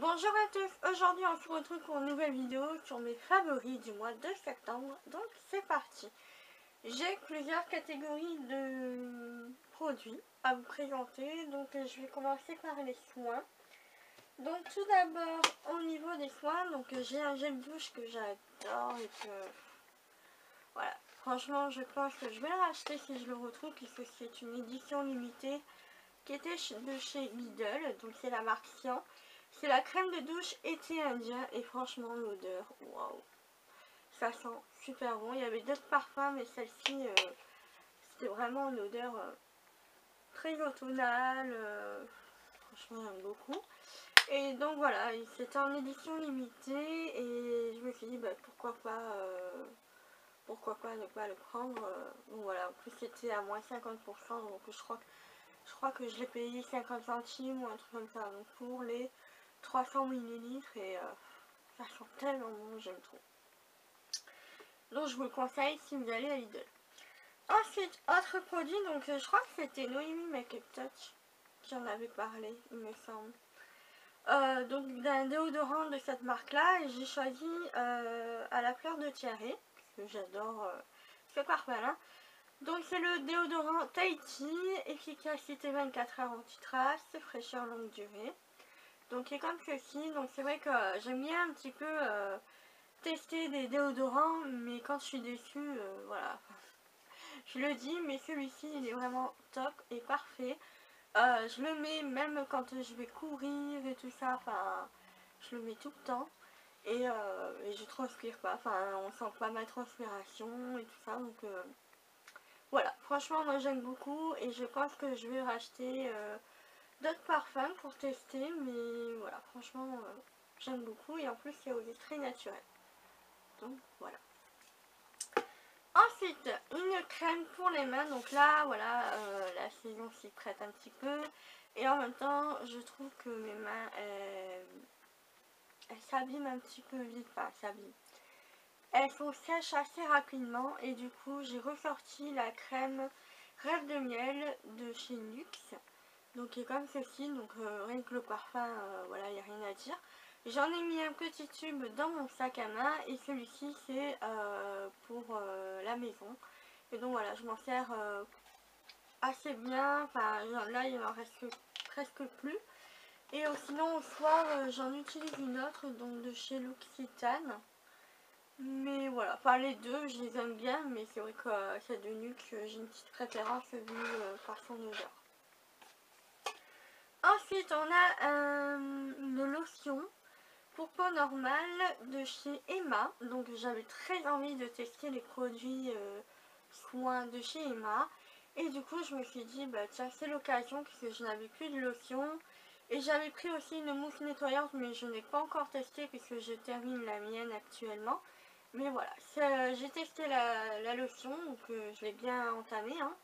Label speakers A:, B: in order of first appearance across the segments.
A: Bonjour à tous, aujourd'hui on se retrouve pour une nouvelle vidéo sur mes favoris du mois de septembre, donc c'est parti. J'ai plusieurs catégories de produits à vous présenter, donc je vais commencer par les soins. Donc tout d'abord au niveau des soins, donc j'ai un gel douche que j'adore et que voilà, franchement je pense que je vais le racheter si je le retrouve puisque c'est une édition limitée qui était de chez Lidl, donc c'est la marque Sian. C'est la crème de douche été indien et franchement l'odeur, waouh, ça sent super bon. Il y avait d'autres parfums mais celle-ci c'était vraiment une odeur très automnale, franchement j'aime beaucoup. Et donc voilà, c'était en édition limitée et je me suis dit bah, pourquoi pas ne pas le prendre. Donc voilà, en plus c'était à moins 50%, donc je crois que je l'ai payé 50 centimes ou un truc comme ça, donc pour les 300 millilitres et ça sent tellement bon, j'aime trop. Donc je vous le conseille si vous allez à Lidl. Ensuite, autre produit, donc je crois que c'était Noémie Makeup Touch qui en avait parlé, il me semble. Donc d'un déodorant de cette marque là et j'ai choisi à la fleur de Thierry, parce que j'adore ce parfum là. Donc c'est le déodorant Tahiti, efficacité 24 heures anti-trace, fraîcheur longue durée. Donc il est comme ceci, donc c'est vrai que j'aime bien un petit peu tester des déodorants, mais quand je suis déçue, voilà, je le dis, mais celui-ci il est vraiment top et parfait. Je le mets même quand je vais courir et tout ça, enfin je le mets tout le temps et je transpire pas, enfin on sent pas ma transpiration et tout ça, donc voilà, franchement moi j'aime beaucoup et je pense que je vais racheter d'autres parfums pour tester, mais voilà, franchement j'aime beaucoup et en plus c'est aux extraits naturels, donc voilà. Ensuite, une crème pour les mains, donc là voilà, la saison s'y prête un petit peu et en même temps je trouve que mes mains elles s'abîment un petit peu vite, enfin s'abîment. Elles sont sèches assez rapidement et du coup j'ai ressorti la crème Rêve de miel de chez Nuxe. Donc qui est comme ceci, donc rien que le parfum, voilà, il n'y a rien à dire. J'en ai mis un petit tube dans mon sac à main et celui-ci c'est pour la maison. Et donc voilà, je m'en sers assez bien, enfin là il en reste presque plus. Et sinon au soir j'en utilise une autre, donc de chez L'Occitane. Mais voilà, enfin les deux je les aime bien, mais c'est vrai que celle de Nuxe j'ai une petite préférence vue par son odeur. Ensuite, on a une lotion pour peau normale de chez Emma. Donc, j'avais très envie de tester les produits soins de chez Emma. Et du coup, je me suis dit, bah tiens, c'est l'occasion puisque je n'avais plus de lotion. Et j'avais pris aussi une mousse nettoyante, mais je n'ai pas encore testé puisque je termine la mienne actuellement. Mais voilà, j'ai testé la lotion, donc je l'ai bien entamée, hein,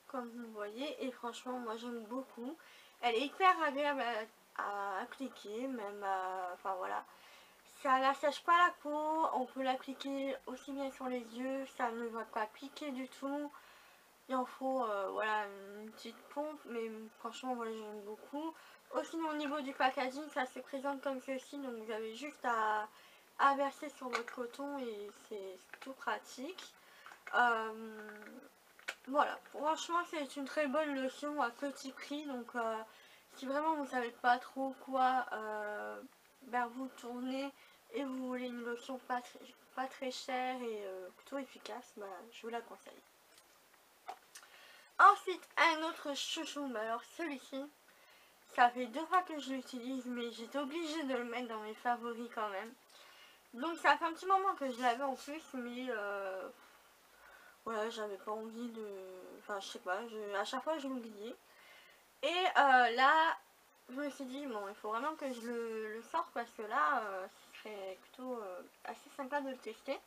A: comme vous le voyez. Et franchement, moi j'aime beaucoup. Elle est hyper agréable à appliquer, même enfin voilà. Ça n'assèche pas la peau, on peut l'appliquer aussi bien sur les yeux, ça ne va pas piquer du tout. Il en faut voilà, une petite pompe, mais franchement moi j'aime beaucoup. Aussi au niveau du packaging, ça se présente comme ceci, donc vous avez juste à verser sur votre coton et c'est tout pratique. Voilà, franchement c'est une très bonne lotion à petit prix, donc si vraiment vous ne savez pas trop quoi vers vous tourner et vous voulez une lotion pas très chère et plutôt efficace, bah, je vous la conseille. Ensuite, un autre chouchou, mais alors celui-ci, ça fait 2 fois que je l'utilise, mais j'étais obligée de le mettre dans mes favoris quand même. Donc ça fait un petit moment que je l'avais en plus, mais voilà, j'avais pas envie de... Enfin, je sais pas, à chaque fois je l'oubliais. Et là, je me suis dit, bon, il faut vraiment que je le sorte parce que là, ce serait plutôt assez sympa de le tester.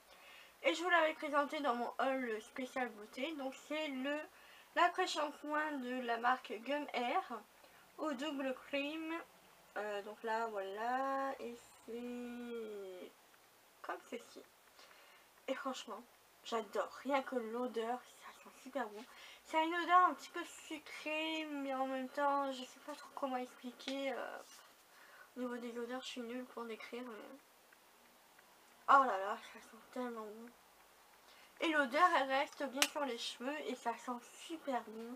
A: Et je vous l'avais présenté dans mon haul spécial beauté. Donc c'est l'après-shampoing de la marque Gum Air au double cream. Donc là, voilà, et c'est comme ceci. Et franchement, j'adore. Rien que l'odeur, ça sent super bon. Ça a une odeur un petit peu sucrée, mais en même temps, je sais pas trop comment expliquer. Niveau des odeurs, je suis nulle pour décrire, mais... Oh là là, ça sent tellement bon. Et l'odeur, elle reste bien sur les cheveux et ça sent super bon.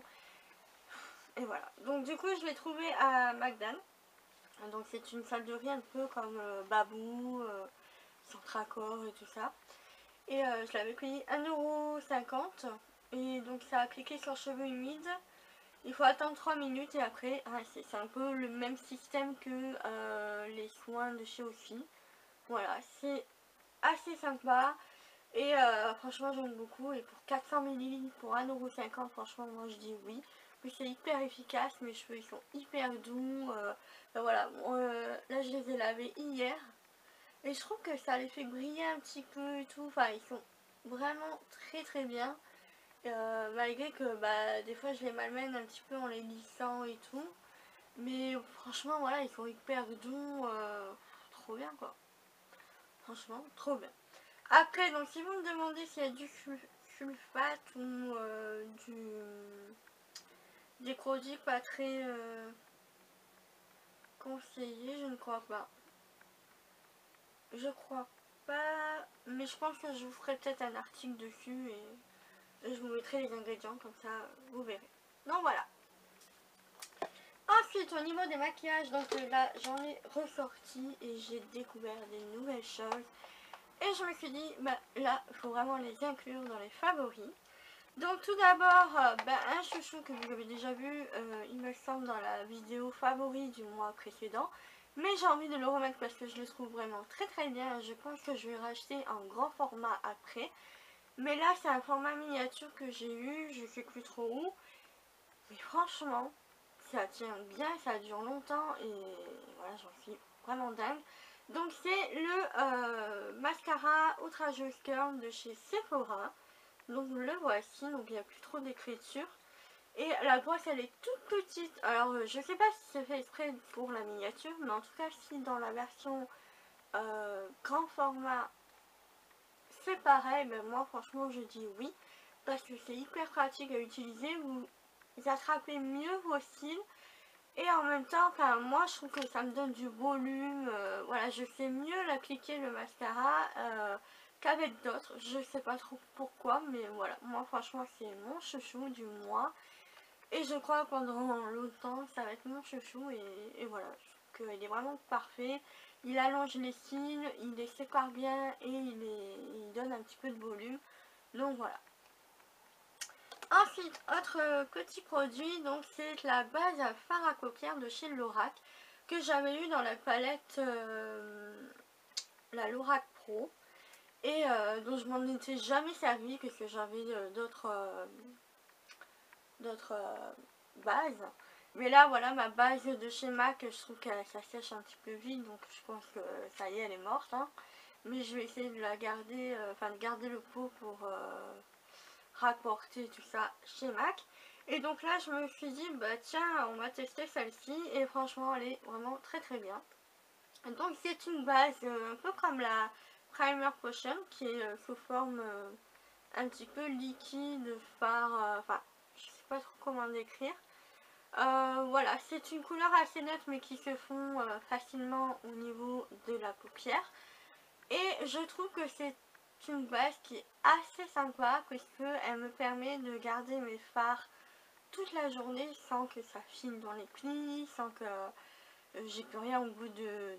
A: Et voilà. Donc du coup, je l'ai trouvé à McDan. Donc c'est une salle de riz un peu comme Babou, Centracor et tout ça. Et je l'avais payé 1,50 €. Et donc ça a appliqué sur cheveux humides. Il faut attendre 3 minutes et après, c'est un peu le même système que les soins de chez Aussi. Voilà, c'est assez sympa. Et franchement j'aime beaucoup. Et pour 400 ml pour 1,50 €, franchement moi je dis oui. Puis c'est hyper efficace, mes cheveux ils sont hyper doux. Ben voilà, là je les ai lavés hier. Et je trouve que ça les fait briller un petit peu et tout. Enfin ils sont vraiment très très bien. Malgré que bah, des fois je les malmène un petit peu en les lissant et tout. Mais franchement voilà, ils sont hyper doux. Trop bien quoi. Franchement, trop bien. Après, donc si vous me demandez s'il y a du sulfate ou des produits pas très conseillés, je ne crois pas. Je crois pas, mais je pense que je vous ferai peut-être un article dessus et je vous mettrai les ingrédients, comme ça vous verrez. Donc voilà. Ensuite, au niveau des maquillages, donc là j'en ai ressorti et j'ai découvert des nouvelles choses. Et je me suis dit, bah là, il faut vraiment les inclure dans les favoris. Donc tout d'abord, un chouchou que vous avez déjà vu, il me semble, dans la vidéo favori du mois précédent. Mais j'ai envie de le remettre parce que je le trouve vraiment très très bien. Je pense que je vais racheter en grand format après. Mais là, c'est un format miniature que j'ai eu, je sais plus trop où. Mais franchement, ça tient bien, ça dure longtemps et voilà, j'en suis vraiment dingue. Donc c'est le mascara outrageous curl de chez Sephora. Donc le voici, donc il n'y a plus trop d'écriture. Et la brosse elle est toute petite. Alors je sais pas si c'est fait exprès pour la miniature, mais en tout cas si dans la version grand format c'est pareil, ben moi franchement je dis oui. Parce que c'est hyper pratique à utiliser, vous attrapez mieux vos cils. Et en même temps, enfin moi je trouve que ça me donne du volume, voilà, je sais mieux l'appliquer le mascara qu'avec d'autres, je sais pas trop pourquoi, mais voilà, moi franchement c'est mon chouchou du mois, et je crois pendant longtemps ça va être mon chouchou, et voilà, je trouve qu'il est vraiment parfait, il allonge les cils, il les sépare bien, et il donne un petit peu de volume, donc voilà. Ensuite, autre petit produit, donc c'est la base à fard à paupières de chez Lorac que j'avais eu dans la palette la Lorac Pro et dont je m'en étais jamais servi parce que j'avais d'autres bases. Mais là voilà ma base de chez MAC, je trouve que ça sèche un petit peu vite donc je pense que ça y est elle est morte. Hein. Mais je vais essayer de la garder, enfin de garder le pot pour rapporter tout ça chez MAC. Et donc là je me suis dit bah tiens on va tester celle-ci et franchement elle est vraiment très très bien. Donc c'est une base un peu comme la Primer Potion qui est sous forme un petit peu liquide, fard, enfin je sais pas trop comment décrire. Voilà, c'est une couleur assez neutre mais qui se fond facilement au niveau de la paupière. Et je trouve que c'est une base qui est assez sympa parce qu'elle me permet de garder mes fards toute la journée sans que ça file dans les plis, sans que j'ai plus rien au bout de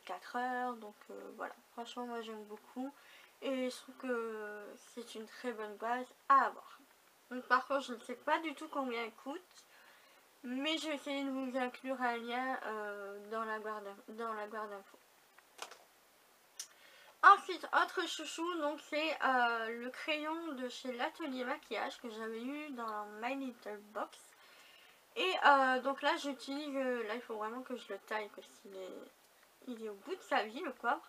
A: 4 heures. Donc voilà, franchement moi j'aime beaucoup et je trouve que c'est une très bonne base à avoir. Donc par contre je ne sais pas du tout combien elle coûte, mais je vais essayer de vous inclure un lien dans la barre d'infos. Ensuite, autre chouchou, donc c'est le crayon de chez l'Atelier Maquillage que j'avais eu dans My Little Box. Et donc là j'utilise, là il faut vraiment que je le taille parce qu'il est au bout de sa vie le poivre.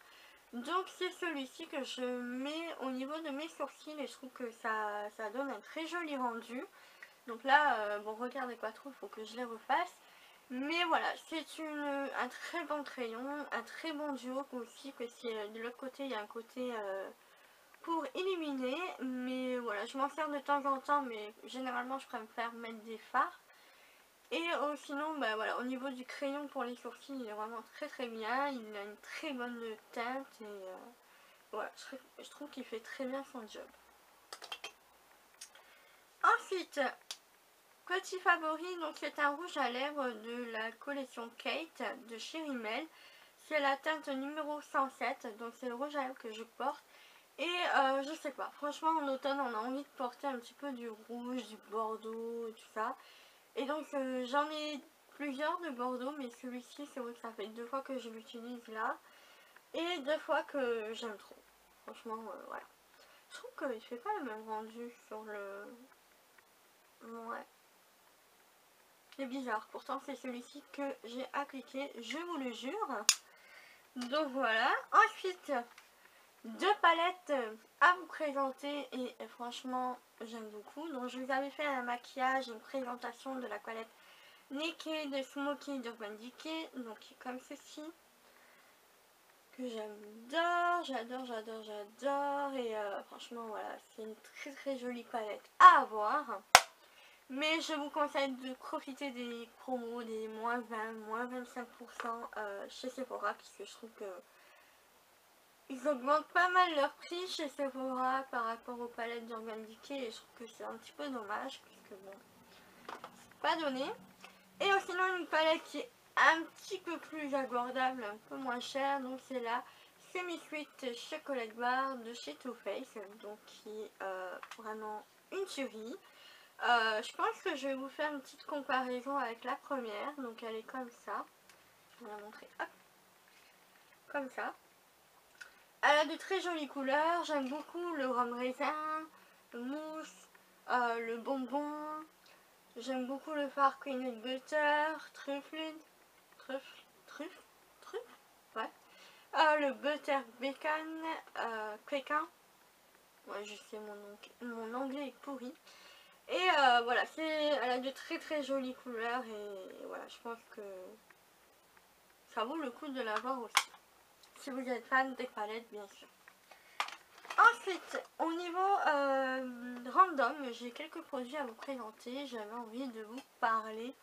A: Donc c'est celui-ci que je mets au niveau de mes sourcils et je trouve que ça donne un très joli rendu. Donc là, bon regardez pas trop, il faut que je les refasse. Mais voilà, c'est un très bon crayon, un très bon duo aussi, que si de l'autre côté il y a un côté pour illuminer. Mais voilà, je m'en sers de temps en temps, mais généralement je préfère mettre des fards. Et sinon, bah voilà, au niveau du crayon pour les sourcils, il est vraiment très bien. Il a une très bonne teinte et voilà, je trouve qu'il fait très bien son job. Ensuite, petit favori, donc c'est un rouge à lèvres de la collection Kate de chez Rimmel. C'est la teinte numéro 107, donc c'est le rouge à lèvres que je porte. Et je sais pas, franchement en automne on a envie de porter un petit peu du rouge, du bordeaux et tout ça. Et donc j'en ai plusieurs de bordeaux, mais celui-ci c'est vrai que ça fait 2 fois que je l'utilise là. Et 2 fois que j'aime trop. Franchement, voilà. Je trouve qu'il fait pas le même rendu sur le... Ouais. C'est bizarre, pourtant c'est celui-ci que j'ai appliqué, je vous le jure. Donc voilà. Ensuite, 2 palettes à vous présenter et franchement j'aime beaucoup. Donc je vous avais fait un maquillage, une présentation de la palette Naked Smoky d'Urban Decay, donc comme ceci, que j'adore et franchement voilà, c'est une très jolie palette à avoir. Mais je vous conseille de profiter des promos, des moins 20, moins 25% chez Sephora, puisque je trouve que ils augmentent pas mal leur prix chez Sephora par rapport aux palettes d'Urban Decay et je trouve que c'est un petit peu dommage puisque bon, c'est pas donné. Et sinon une palette qui est un petit peu plus abordable, un peu moins chère, donc c'est la Semi Sweet Chocolate Bar de chez Too Faced, donc qui est vraiment une tuerie. Je pense que je vais vous faire une petite comparaison avec la première, donc elle est comme ça. Je vais la montrer, hop, comme ça. Elle a de très jolies couleurs, j'aime beaucoup le rhum raisin, le mousse, le bonbon, j'aime beaucoup le fard peanut butter, truffe, ouais. Le butter bacon, pékin, ouais je sais mon anglais est pourri. Et voilà, elle a de très jolies couleurs et voilà, je pense que ça vaut le coup de l'avoir aussi. Si vous êtes fan des palettes bien sûr. Ensuite, au niveau random, j'ai quelques produits à vous présenter. J'avais envie de vous parler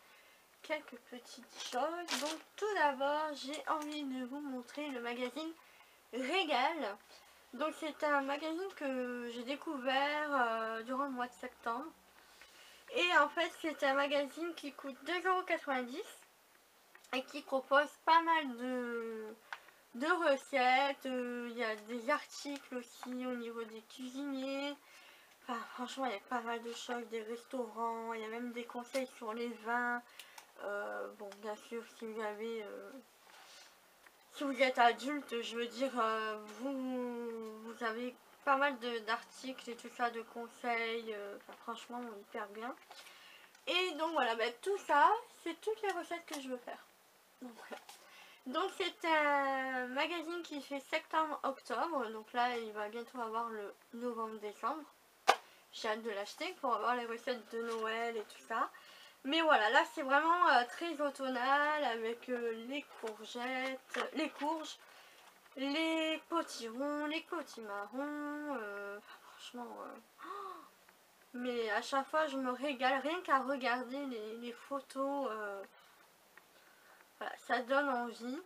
A: quelques petites choses. Donc tout d'abord, j'ai envie de vous montrer le magazine Régal. Donc c'est un magazine que j'ai découvert durant le mois de septembre. Et en fait, c'est un magazine qui coûte 2,90 € et qui propose pas mal de recettes, il y a des articles aussi au niveau des cuisiniers. Enfin, franchement, il y a pas mal de choses, des restaurants, il y a même des conseils sur les vins. Bon, bien sûr, si vous êtes adulte, je veux dire, vous avez pas mal d'articles et tout ça, de conseils. Enfin, franchement, hyper bien. Et donc voilà, bah, tout ça, c'est toutes les recettes que je veux faire. Donc voilà. Donc c'est un magazine qui fait septembre-octobre, donc là il va bientôt avoir le novembre-décembre. J'ai hâte de l'acheter pour avoir les recettes de Noël et tout ça. Mais voilà, là c'est vraiment très automnal avec les courgettes, les courges, les potirons, les potimarrons. Franchement, mais à chaque fois je me régale rien qu'à regarder les photos. Voilà, ça donne envie.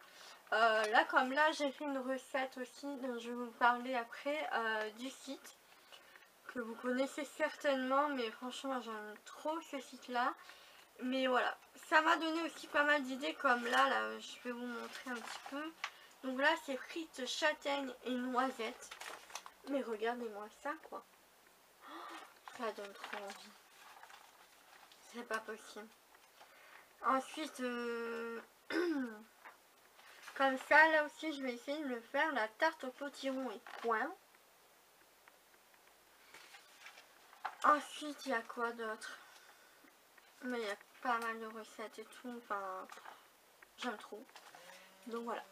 A: Là comme là j'ai fait une recette aussi dont je vais vous parler après du site que vous connaissez certainement, mais franchement j'aime trop ce site là. Mais voilà, ça m'a donné aussi pas mal d'idées comme là je vais vous montrer un petit peu. Donc là c'est frites châtaigne et noisettes. Mais regardez-moi ça quoi. Ça donne trop envie. C'est pas possible. Ensuite comme ça, là aussi, je vais essayer de le faire. La tarte au potiron et point. Ensuite, il y a quoi d'autre? Mais il y a pas mal de recettes et tout. Enfin, j'aime trop. Donc voilà.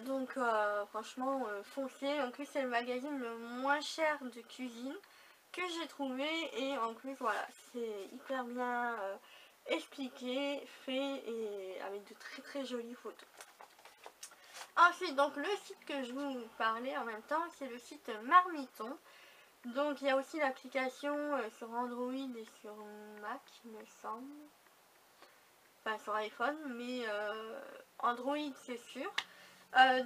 A: Donc franchement, foncez. En plus, c'est le magazine le moins cher de cuisine que j'ai trouvé. Et en plus, voilà, c'est hyper bien expliqué, fait et avec de très jolies photos. Ensuite, donc le site que je vous parlais en même temps, c'est le site Marmiton. Donc il y a aussi l'application sur Android et sur Mac, il me semble. Enfin sur iPhone, mais Android c'est sûr.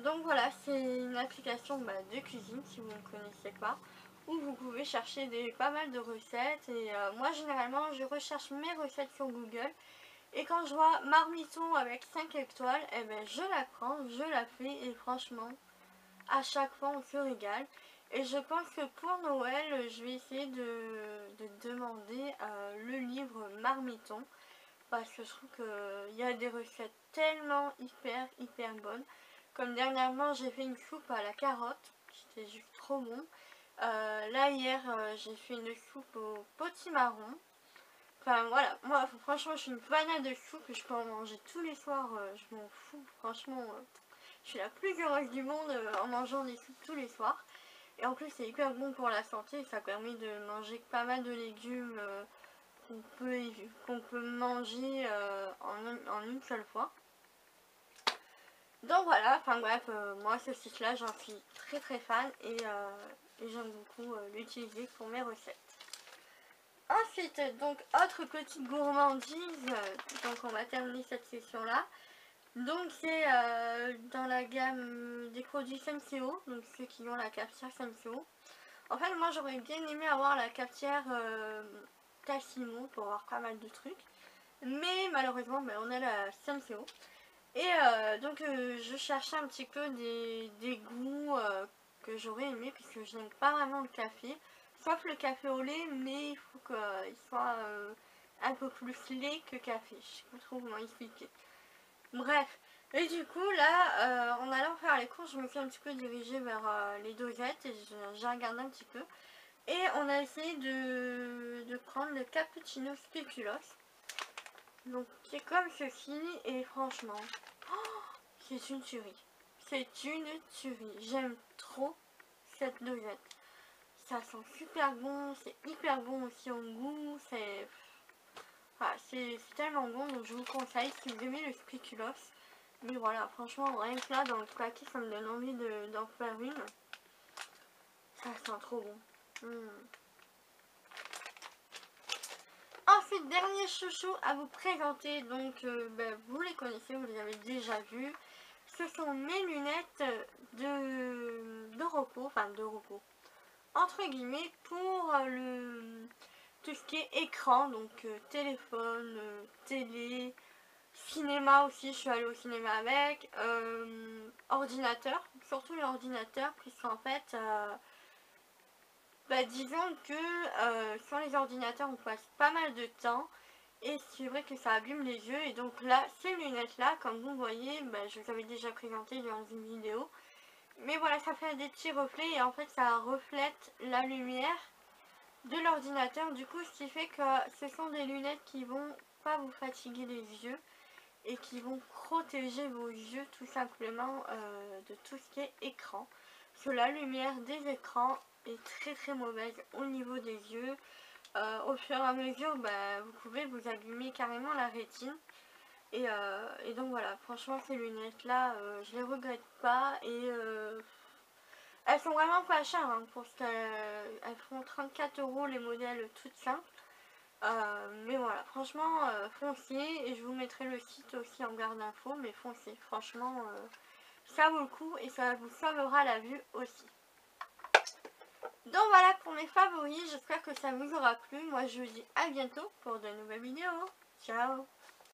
A: Donc voilà, c'est une application de cuisine si vous ne connaissez pas, où vous pouvez chercher pas mal de recettes. Et moi généralement je recherche mes recettes sur Google. Et quand je vois marmiton avec 5 étoiles, eh ben, je la prends, je la fais et franchement, à chaque fois on se régale. Et je pense que pour Noël, je vais essayer de demander le livre Marmiton. Parce que je trouve qu'il y a des recettes tellement hyper bonnes. Comme dernièrement, j'ai fait une soupe à la carotte, qui était juste trop bon. Là hier, j'ai fait une soupe au potimarron. Enfin voilà, moi franchement je suis une fanade de soupe, je peux en manger tous les soirs, je m'en fous, franchement je suis la plus heureuse du monde en mangeant des soupes tous les soirs. Et en plus c'est hyper bon pour la santé, ça permet de manger pas mal de légumes qu'on peut manger en une seule fois. Donc voilà, enfin bref, moi ce site là j'en suis très fan et j'aime beaucoup l'utiliser pour mes recettes. Ensuite, donc autre petite gourmandise, donc on va terminer cette session là. Donc c'est dans la gamme des produits Senseo, donc ceux qui ont la cafetière Senseo. En fait moi j'aurais bien aimé avoir la cafetière Tassimo pour avoir pas mal de trucs. Mais malheureusement on a la Senseo. Et donc je cherchais un petit peu des goûts que j'aurais aimé puisque je n'aime pas vraiment le café. Sauf le café au lait, mais il faut qu'il soit un peu plus lait que café. Je sais pas trop comment expliquer. Bref, et du coup là, en allant faire les courses, je me suis un petit peu dirigée vers les dosettes et j'ai regardé un petit peu. Et on a essayé de prendre le cappuccino spéculoos. Donc qui est comme ceci et franchement, c'est une tuerie. C'est une tuerie. J'aime trop cette dosette. Ça sent super bon, c'est hyper bon aussi en goût, c'est tellement bon, donc je vous conseille si vous aimez le spéculoos. Mais voilà, franchement, rien que là, dans le paquet, ça me donne envie d'en faire une. Ça sent trop bon. Ensuite, dernier chouchou à vous présenter, donc vous les connaissez, vous les avez déjà vus. Ce sont mes lunettes de repos, enfin de repos, entre guillemets, pour tout ce qui est écran, donc téléphone, télé, cinéma aussi, je suis allée au cinéma avec, ordinateur, surtout l'ordinateur, puisqu'en fait, disons que sur les ordinateurs on passe pas mal de temps, et c'est vrai que ça abîme les yeux, et donc là, ces lunettes là, comme vous voyez, je vous avais déjà présenté dans une vidéo, mais voilà, ça fait des petits reflets, et en fait ça reflète la lumière de l'ordinateur, du coup ce qui fait que ce sont des lunettes qui vont pas vous fatiguer les yeux et qui vont protéger vos yeux tout simplement de tout ce qui est écran, parce que la lumière des écrans est très mauvaise au niveau des yeux. Au fur et à mesure vous pouvez vous abîmer carrément la rétine. Et donc voilà, franchement ces lunettes là je les regrette pas, et elles sont vraiment pas chères hein, pour ce qu'elles font 34 € les modèles toutes simples. Mais voilà, franchement foncez, et je vous mettrai le site aussi en barre d'infos, mais foncez, franchement ça vaut le coup et ça vous sauvera la vue aussi. Donc voilà pour mes favoris, j'espère que ça vous aura plu. Moi je vous dis à bientôt pour de nouvelles vidéos. Ciao!